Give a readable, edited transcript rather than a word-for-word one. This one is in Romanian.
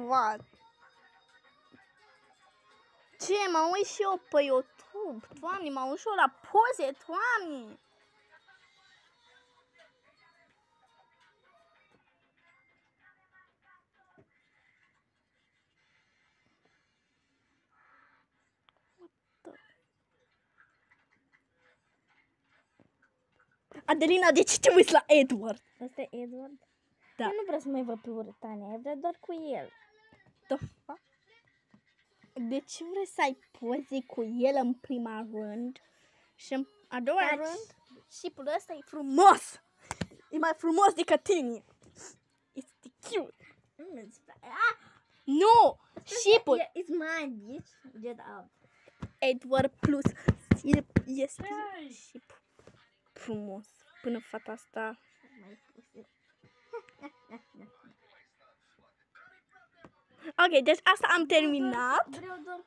What? Ce, mă uit și eu pe YouTube. Doamne, mă uit și eu la poze, Doamne. Adelina, de ce te uiți la Edward? Asta e Edward? Da. Eu nu vreau să mai văd pe Urătania, eu vreau doar cu el. The fuck? De ce vrei să ai poze cu el în prima rând? Și în a doua Taci. rând, șipul ăsta e frumos! E mai frumos decât tine! Este cute! Nu! Șipul! It's mine, bitch. Get out. Edward plus este șip frumos. Până fata asta... Ok, deci asta am terminat. Vreau doar